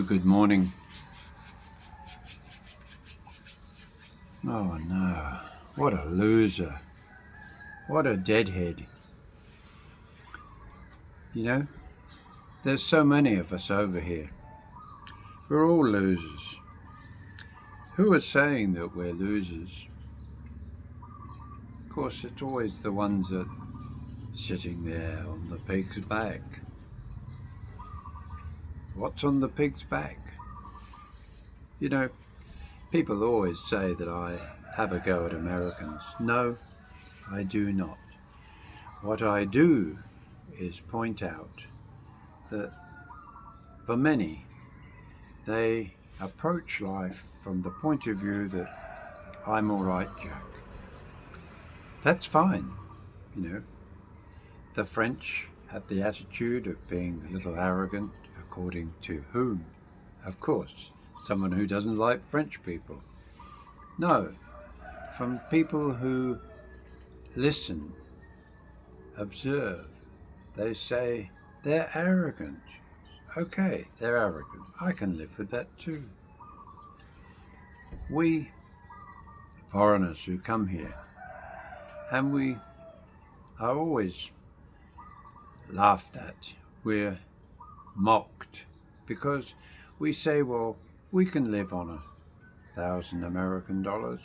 Good morning. Oh no, what a loser. What a deadhead. You know, there's so many of us over here. We're all losers. Who are saying that we're losers? Of course, it's always the ones that are sitting there on the pig's back. What's on the pig's back? You know, people always say that I have a go at Americans. No, I do not. What I do is point out that for many, they approach life from the point of view that I'm all right, Jack. That's fine, you know. The French have the attitude of being a little arrogant, according to whom? Of course, someone who doesn't like French people. No, from people who listen, observe, they say they're arrogant. Okay, they're arrogant. I can live with that too. We foreigners who come here, and we are always laughed at, we're mocked, because we say, well, we can live on $1,000 American,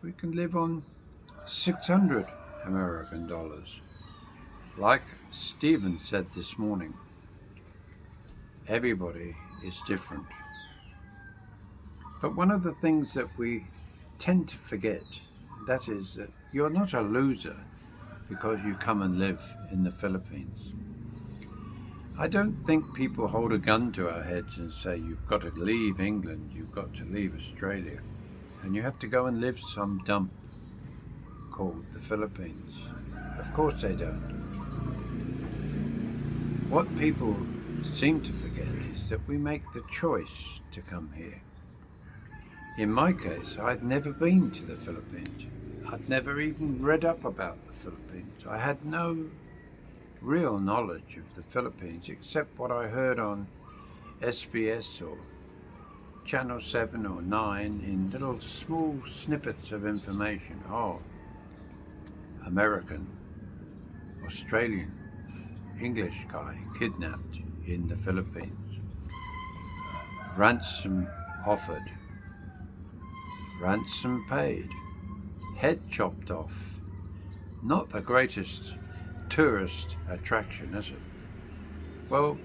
we can live on 600 American dollars. Like Stephen said this morning, everybody is different. But one of the things that we tend to forget, that is that you're not a loser because you come and live in the Philippines. I don't think people hold a gun to our heads and say, you've got to leave England, you've got to leave Australia, and you have to go and live some dump called the Philippines. Of course they don't. What people seem to forget is that we make the choice to come here. In my case, I'd never been to the Philippines. I'd never even read up about the Philippines. I had no real knowledge of the Philippines except what I heard on SBS or Channel 7 or 9 in little small snippets of information. Oh, American, Australian, English guy kidnapped in the Philippines. Ransom offered. Ransom paid. Head chopped off. Not the greatest tourist attraction, is it? Well,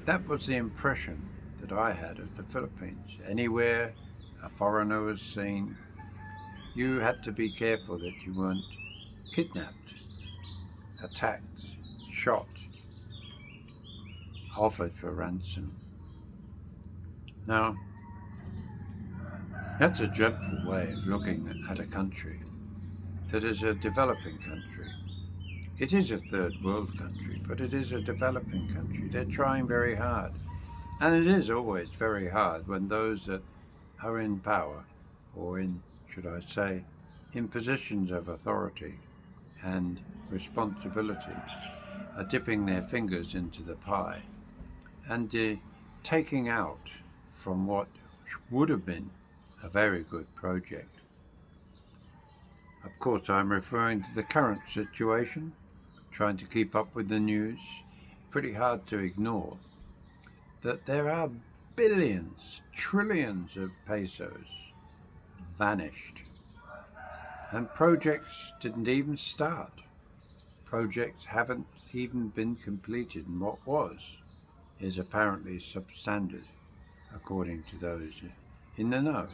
that was the impression that I had of the Philippines. Anywhere a foreigner was seen, you had to be careful that you weren't kidnapped, attacked, shot, offered for ransom. Now, that's a dreadful way of looking at a country that is a developing country. It is a third world country, but it is a developing country. They're trying very hard. And it is always very hard when those that are in power, or in, should I say, in positions of authority and responsibility, are dipping their fingers into the pie and taking out from what would have been a very good project. Of course, I'm referring to the current situation, trying to keep up with the news. Pretty hard to ignore that there are billions, trillions of pesos vanished. And projects didn't even start. Projects haven't even been completed, and what was is apparently substandard, according to those in the know.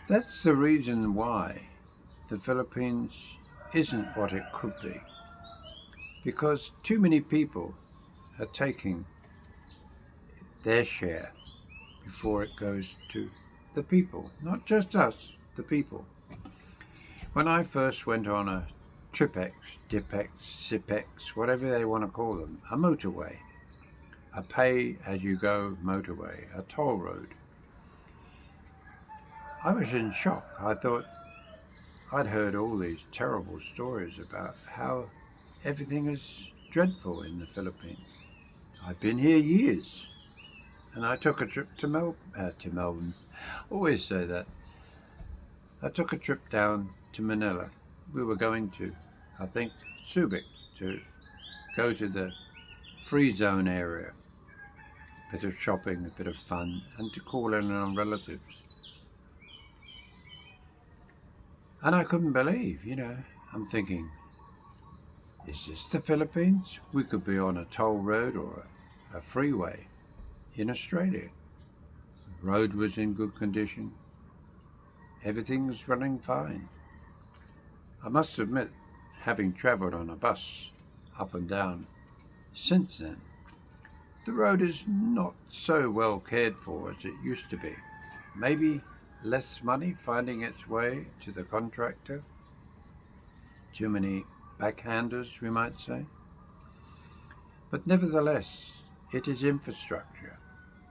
That's the reason why the Philippines isn't what it could be, because too many people are taking their share before it goes to the people, not just us, the people. When I first went on a Tripex, Dipex, Sipex, whatever they want to call them, a motorway, a pay-as-you-go motorway, a toll road, I was in shock. I thought I'd heard all these terrible stories about how everything is dreadful in the Philippines. I've been here years, and I took a trip to Melbourne. Always say that. I took a trip down to Manila. We were going to, I think, Subic to go to the free zone area. A bit of shopping, a bit of fun, and to call in on relatives. And I couldn't believe, I'm thinking, is this the Philippines? We could be on a toll road or a freeway in Australia. The road was in good condition. Everything was running fine. I must admit, having travelled on a bus up and down since then, the road is not so well cared for as it used to be. Maybe less money finding its way to the contractor. Too many backhanders, we might say. But nevertheless, it is infrastructure.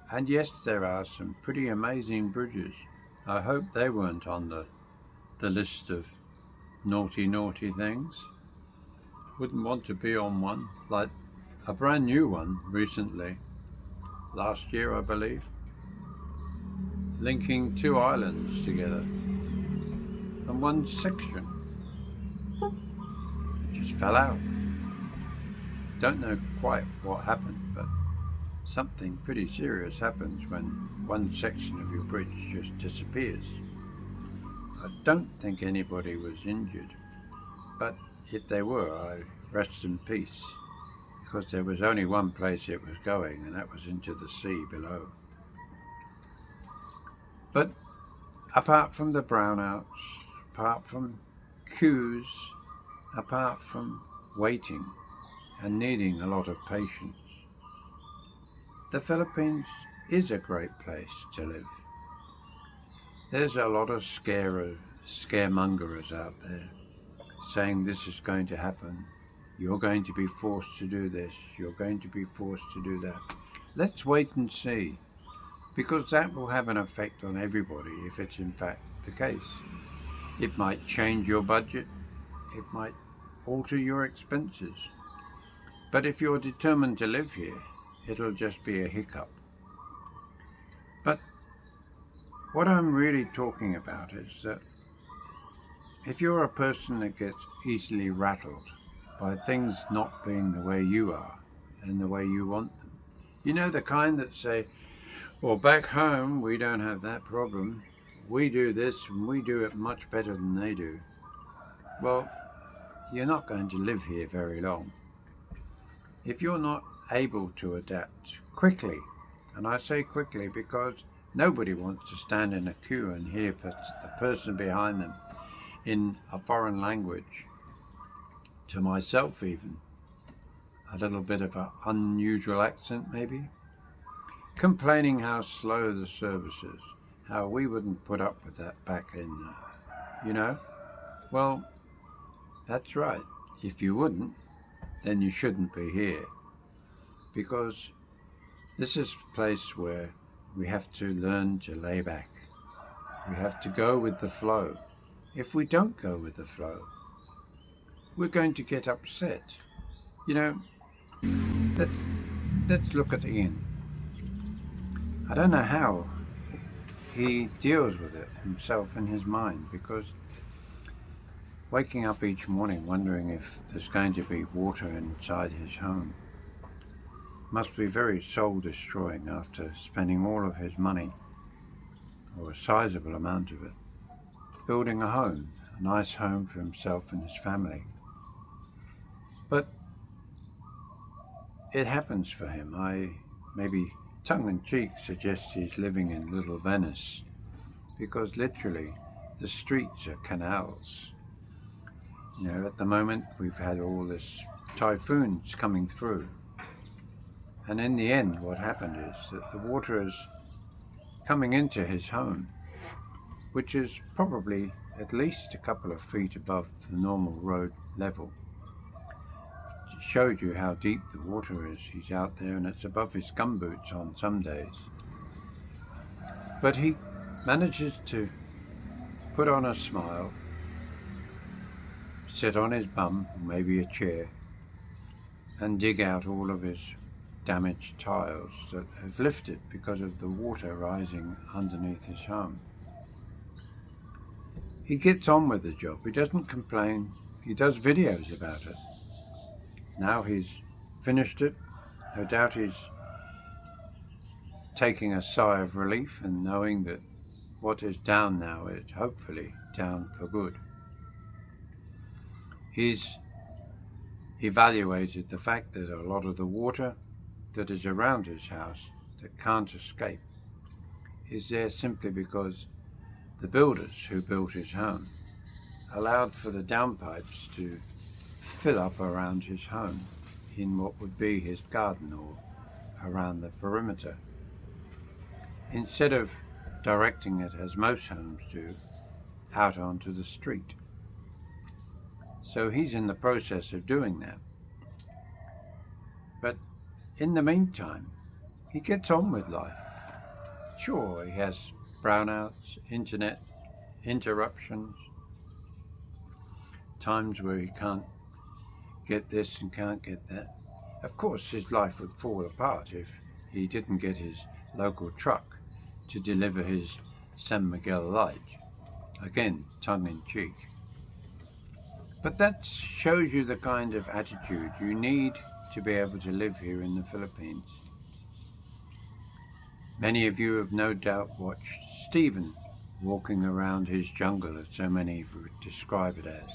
And yes, there are some pretty amazing bridges. I hope they weren't on the list of naughty things. Wouldn't want to be on one, like a brand new one recently, last year I believe, linking two islands together. And one section just fell out. Don't know quite what happened, but something pretty serious happens when one section of your bridge just disappears. I don't think anybody was injured, but if they were, I rest in peace, because there was only one place it was going, and that was into the sea below. But apart from the brownouts, apart from queues, apart from waiting and needing a lot of patience, the Philippines is a great place to live. There's a lot of scaremongerers out there saying this is going to happen, you're going to be forced to do this, you're going to be forced to do that. Let's wait and see, because that will have an effect on everybody if it's in fact the case. It might change your budget, it might alter your expenses. But if you're determined to live here, it'll just be a hiccup. But what I'm really talking about is that if you're a person that gets easily rattled by things not being the way you are and the way you want them, the kind that say, well, back home we don't have that problem, we do this and we do it much better than they do. Well, you're not going to live here very long. If you're not able to adapt quickly, and I say quickly because nobody wants to stand in a queue and hear the person behind them in a foreign language, to myself even, a little bit of an unusual accent maybe, complaining how slow the service is, how we wouldn't put up with that back in, Well, that's right. If you wouldn't, then you shouldn't be here. Because this is a place where we have to learn to lay back. We have to go with the flow. If we don't go with the flow, we're going to get upset. Let's look at Ian. I don't know how he deals with it himself in his mind, because waking up each morning wondering if there's going to be water inside his home must be very soul destroying after spending all of his money, or a sizable amount of it, building a home, a nice home for himself and his family. But it happens for him. I maybe tongue-in-cheek suggest he's living in Little Venice, because literally the streets are canals. At the moment we've had all this typhoons coming through, and in the end what happened is that the water is coming into his home, which is probably at least a couple of feet above the normal road level. It showed you how deep the water is. He's out there and it's above his gumboots on some days. But he manages to put on a smile, sit on his bum, maybe a chair, and dig out all of his damaged tiles that have lifted because of the water rising underneath his home. He gets on with the job. He doesn't complain. He does videos about it. Now he's finished it. No doubt he's taking a sigh of relief and knowing that what is down now is hopefully down for good. He's evaluated the fact that a lot of the water that is around his house that can't escape is there simply because the builders who built his home allowed for the downpipes to fill up around his home in what would be his garden or around the perimeter, instead of directing it, as most homes do, out onto the street. So he's in the process of doing that. But in the meantime, he gets on with life. Sure, he has brownouts, internet interruptions, times where he can't get this and can't get that. Of course, his life would fall apart if he didn't get his local truck to deliver his San Miguel light. Again, tongue-in-cheek. But that shows you the kind of attitude you need to be able to live here in the Philippines. Many of you have no doubt watched Stephen walking around his jungle, as so many would describe it as.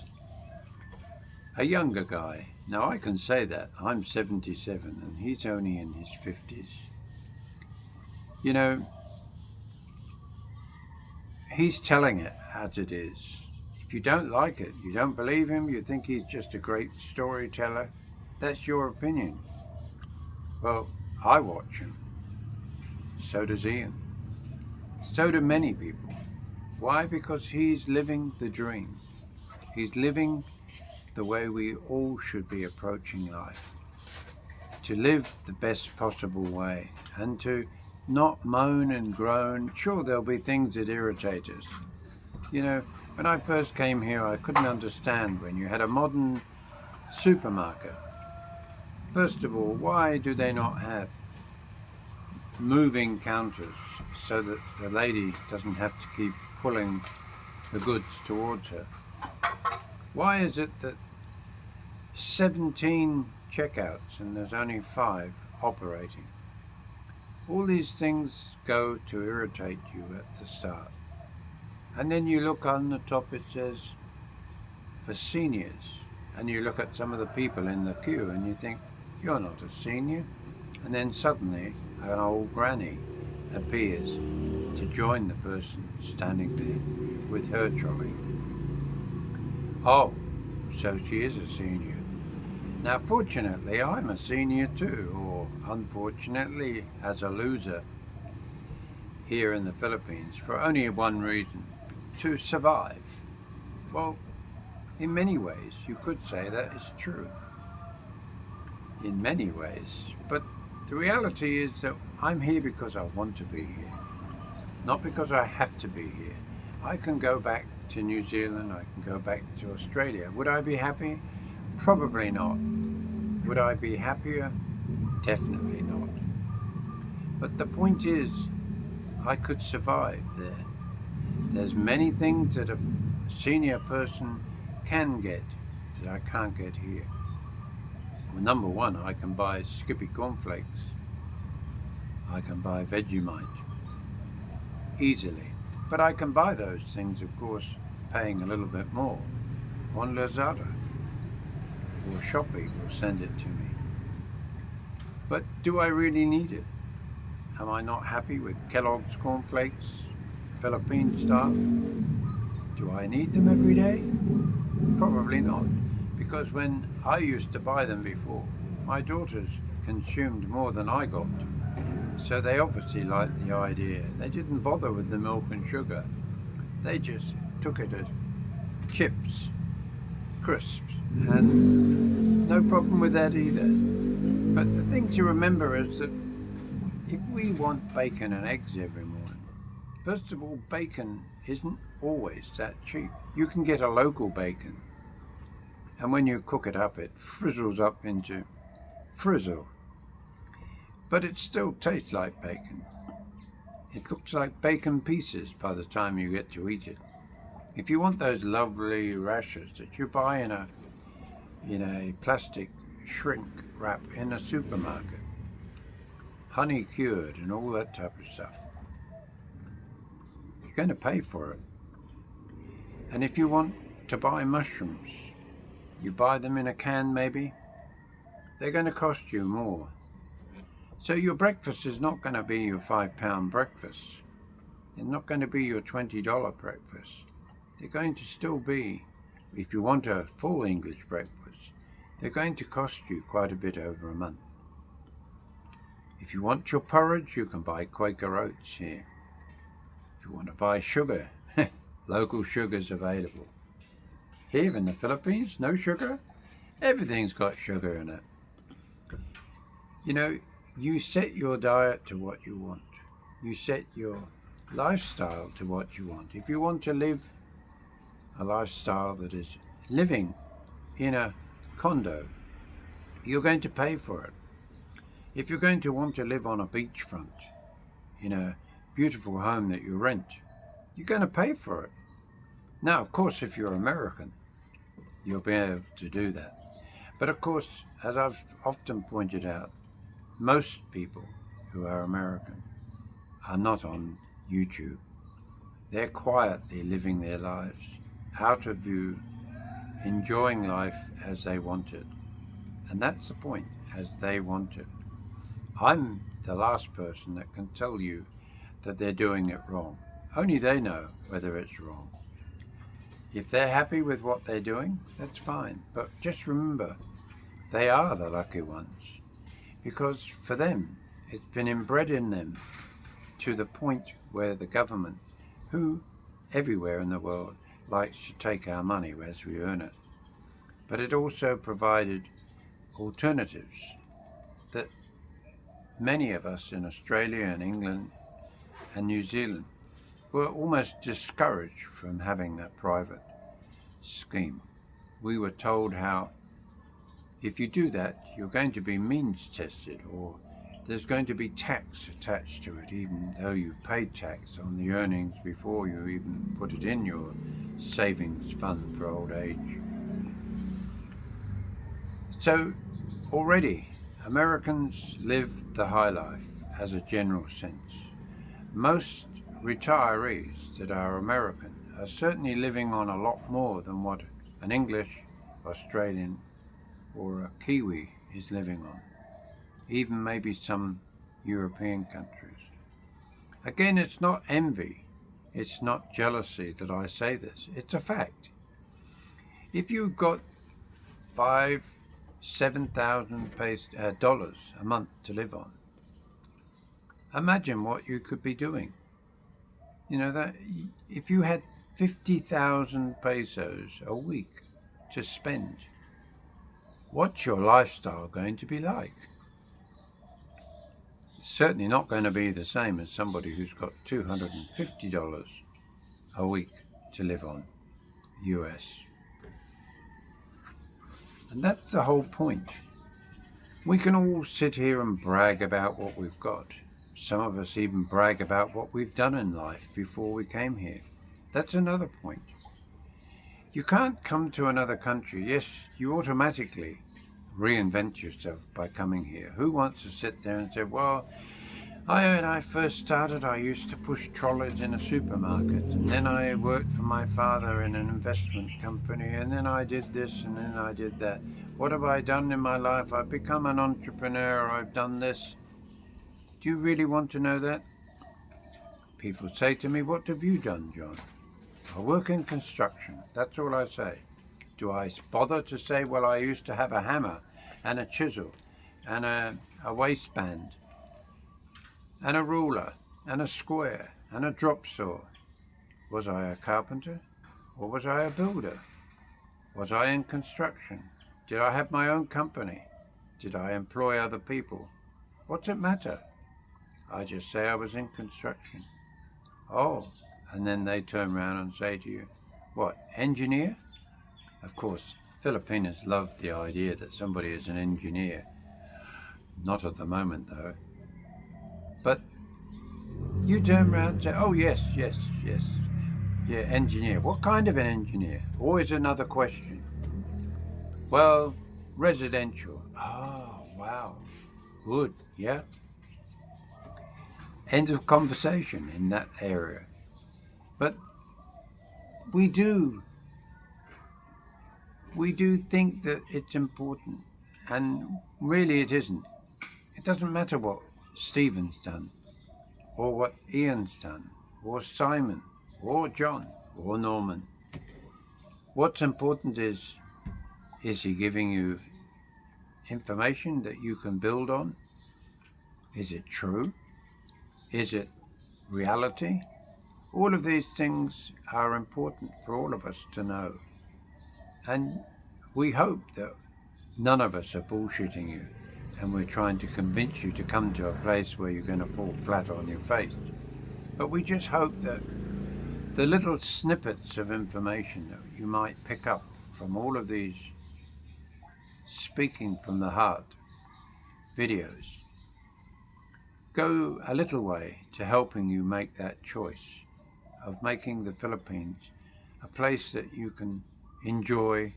A younger guy. Now I can say that. I'm 77 and he's only in his 50s. You know, he's telling it as it is. If you don't like it, you don't believe him, you think he's just a great storyteller, that's your opinion. Well, I watch him. So does Ian. So do many people. Why? Because he's living the dream. He's living the way we all should be approaching life. To live the best possible way and to not moan and groan. Sure, there'll be things that irritate us. You know, when I first came here, I couldn't understand when you had a modern supermarket. First of all, why do they not have moving counters so that the lady doesn't have to keep pulling the goods towards her? Why is it that 17 checkouts and there's only 5 operating? All these things go to irritate you at the start. And then you look on the top, it says for seniors. And you look at some of the people in the queue and you think, you're not a senior. And then suddenly an old granny appears to join the person standing there with her trolley. Oh, so she is a senior. Now fortunately I'm a senior too, or unfortunately as a loser here in the Philippines, for only one reason: to survive. Well, in many ways you could say that is true. In many ways. But the reality is that I'm here because I want to be here, not because I have to be here. I can go back to New Zealand, I can go back to Australia. Would I be happy? Probably not. Would I be happier? Definitely not. But the point is, I could survive there. There's many things that a senior person can get that I can't get here. Well, number one, I can buy Skippy cornflakes. I can buy Vegemite easily. But I can buy those things, of course, paying a little bit more on Lazada, or Shopee will send it to me. But do I really need it? Am I not happy with Kellogg's cornflakes, Philippine style? Do I need them every day? Probably not, because when I used to buy them before, my daughters consumed more than I got. So they obviously liked the idea. They didn't bother with the milk and sugar. They just took it as chips, crisps, and no problem with that either. But the thing to remember is that if we want bacon and eggs every morning, first of all, bacon isn't always that cheap. You can get a local bacon, and when you cook it up, it frizzles up into frizzle. but it still tastes like bacon. It looks like bacon pieces by the time you get to eat it. If you want those lovely rashers that you buy in a plastic shrink wrap in a supermarket, honey cured and all that type of stuff, you're going to pay for it. And if you want to buy mushrooms, you buy them in a can maybe, they're going to cost you more. So your breakfast is not going to be your £5 breakfast. It's not going to be your $20 breakfast. They're going to still be, if you want a full English breakfast, they're going to cost you quite a bit over a month. If you want your porridge, you can buy Quaker Oats here. If you want to buy sugar, local sugar's available. Here in the Philippines, no sugar. Everything's got sugar in it. You know, you set your diet to what you want. You set your lifestyle to what you want. If you want to live a lifestyle that is living in a condo, you're going to pay for it. If you're going to want to live on a beachfront in a beautiful home that you rent, you're going to pay for it. Now, of course, if you're American, you'll be able to do that. But of course, as I've often pointed out, most people who are American are not on YouTube. They're quietly living their lives, out of view, enjoying life as they want it. And that's the point, as they want it. I'm the last person that can tell you that they're doing it wrong. Only they know whether it's wrong. If they're happy with what they're doing, that's fine. But just remember, they are the lucky ones. Because for them, it's been inbred in them to the point where the government, who everywhere in the world likes to take our money as we earn it, but it also provided alternatives that many of us in Australia and England and New Zealand were almost discouraged from having that private scheme. We were told how if you do that, you're going to be means tested, or there's going to be tax attached to it, even though you paid tax on the earnings before you even put it in your savings fund for old age. So already Americans live the high life as a general sense. Most retirees that are American are certainly living on a lot more than what an English, Australian or a Kiwi is living on, even maybe some European countries. Again, it's not envy, it's not jealousy that I say this, it's a fact. If you've got $7,000 a month to live on, imagine what you could be doing. You know, that if you had 50,000 pesos a week to spend, what's your lifestyle going to be like? It's certainly not going to be the same as somebody who's got $250 a week to live on, US. And that's the whole point. We can all sit here and brag about what we've got. Some of us even brag about what we've done in life before we came here. That's another point. You can't come to another country. Yes, you automatically reinvent yourself by coming here. Who wants to sit there and say, well, when I first started, I used to push trolleys in a supermarket, and then I worked for my father in an investment company, and then I did this, and then I did that. What have I done in my life? I've become an entrepreneur, I've done this. Do you really want to know that? People say to me, what have you done, John? I work in construction. That's all I say. Do I bother to say, well, I used to have a hammer and a chisel and a waistband and a ruler and a square and a drop saw? Was I a carpenter or was I a builder? Was I in construction? Did I have my own company? Did I employ other people? What's it matter? I just say I was in construction. Oh, and then they turn around and say to you, what, engineer? Of course, Filipinos love the idea that somebody is an engineer. Not at the moment, though. But you turn around and say, oh, yes, yes, yes. Yeah, engineer. What kind of an engineer? Always another question. Well, residential. Oh, wow. Good. Yeah. End of conversation in that area. But we do think that it's important, and really it isn't. It doesn't matter what Stephen's done, or what Ian's done, or Simon, or John, or Norman. What's important is he giving you information that you can build on? Is it true? Is it reality? All of these things are important for all of us to know. And we hope that none of us are bullshitting you and we're trying to convince you to come to a place where you're going to fall flat on your face. But we just hope that the little snippets of information that you might pick up from all of these speaking from the heart videos go a little way to helping you make that choice of making the Philippines a place that you can enjoy,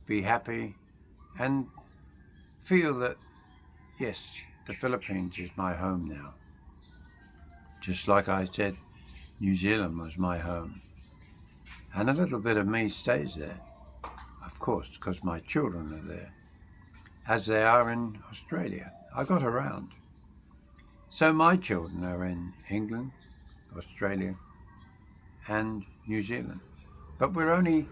be happy, and feel that, yes, the Philippines is my home now. Just like I said, New Zealand was my home. And a little bit of me stays there, of course, because my children are there, as they are in Australia. I got around. So my children are in England, Australia, and New Zealand. But we're only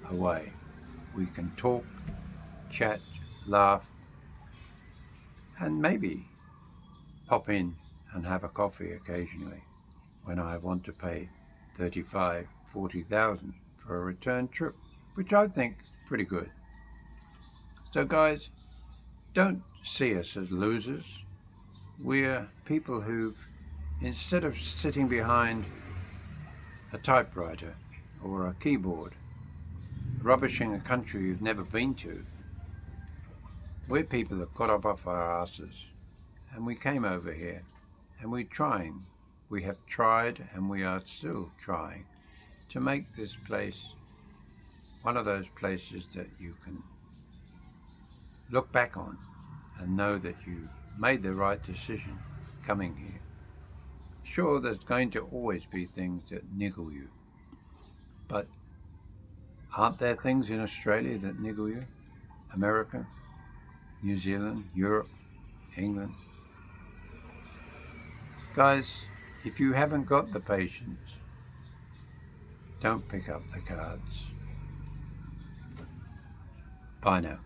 away. We can talk, chat, laugh, and maybe pop in and have a coffee occasionally when I want to pay 35, 40,000 for a return trip, which I think is pretty good. So guys, don't see us as losers. We're people who've, instead of sitting behind a typewriter or a keyboard, rubbishing a country you've never been to, we're people that got up off our asses and we came over here and we're trying. We have tried and we are still trying to make this place one of those places that you can look back on and know that you made the right decision coming here. Sure, there's going to always be things that niggle you, but aren't there things in Australia that niggle you? America, New Zealand, Europe, England. Guys, if you haven't got the patience, don't pick up the cards. Bye now.